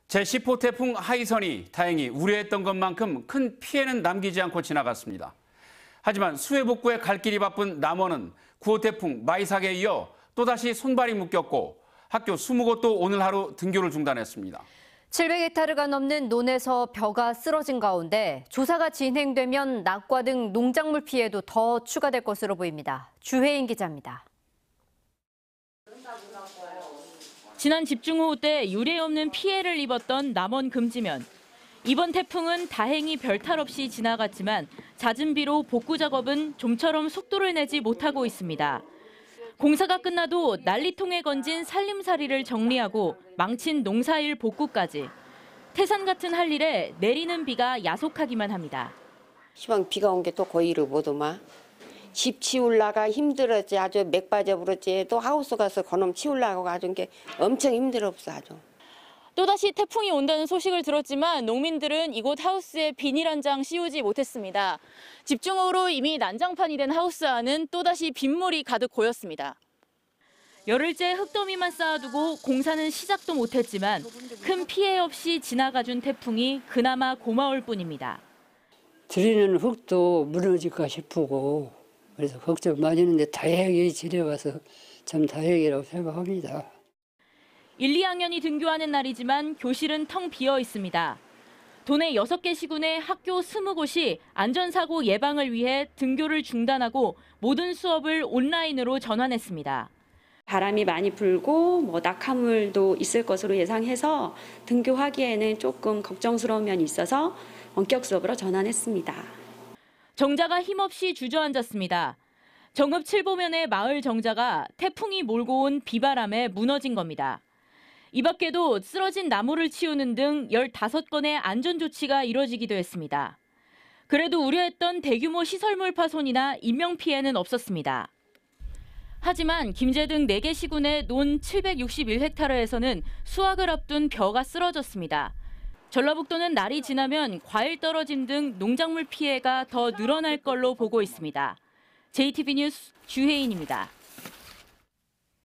제10호 태풍 하이선이 다행히 우려했던 것만큼 큰 피해는 남기지 않고 지나갔습니다. 하지만 수해 복구에 갈 길이 바쁜 남원은 9호 태풍 마이삭에 이어 또다시 손발이 묶였고 학교 20곳도 오늘 하루 등교를 중단했습니다. 700헥타르가 넘는 논에서 벼가 쓰러진 가운데 조사가 진행되면 낙과 등 농작물 피해도 더 추가될 것으로 보입니다. 주혜인 기자입니다. 지난 집중호우 때 유례없는 피해를 입었던 남원 금지면. 이번 태풍은 다행히 별탈 없이 지나갔지만 잦은 비로 복구 작업은 좀처럼 속도를 내지 못하고 있습니다. 공사가 끝나도 난리통에 건진 살림살이를 정리하고 망친 농사일 복구까지. 태산 같은 할 일에 내리는 비가 야속하기만 합니다. 시방 비가 온 게 또 거의를 못 오마. 집 치우려가 힘들었지. 아주 맥 빠져버렸지. 또 하우스 가서 그놈 치우려고 아주 게 엄청 힘들었어 아주. 또다시 태풍이 온다는 소식을 들었지만 농민들은 이곳 하우스에 비닐 한 장 씌우지 못했습니다. 집중호우로 이미 난장판이 된 하우스 안은 또다시 빗물이 가득 고였습니다. 열흘째 흙더미만 쌓아두고 공사는 시작도 못했지만 큰 피해 없이 지나가준 태풍이 그나마 고마울 뿐입니다. 들이는 흙도 무너질까 싶고 그래서 걱정 많이 했는데 다행히 지내와서 참 다행이라고 생각합니다. 1, 2학년이 등교하는 날이지만 교실은 텅 비어 있습니다. 도내 6개 시군의 학교 20곳이 안전사고 예방을 위해 등교를 중단하고 모든 수업을 온라인으로 전환했습니다. 바람이 많이 불고 낙하물도 있을 것으로 예상해서 등교하기에는 조금 걱정스러운 면이 있어서 원격 수업으로 전환했습니다. 정자가 힘없이 주저앉았습니다. 정읍 칠보면의 마을 정자가 태풍이 몰고 온 비바람에 무너진 겁니다. 이 밖에도 쓰러진 나무를 치우는 등 15건의 안전조치가 이뤄지기도 했습니다. 그래도 우려했던 대규모 시설물 파손이나 인명피해는 없었습니다. 하지만 김제 등 4개 시군의 논 761헥타르에서는 수확을 앞둔 벼가 쓰러졌습니다. 전라북도는 날이 지나면 과일 떨어짐 등 농작물 피해가 더 늘어날 걸로 보고 있습니다. JTB 뉴스 주혜인입니다.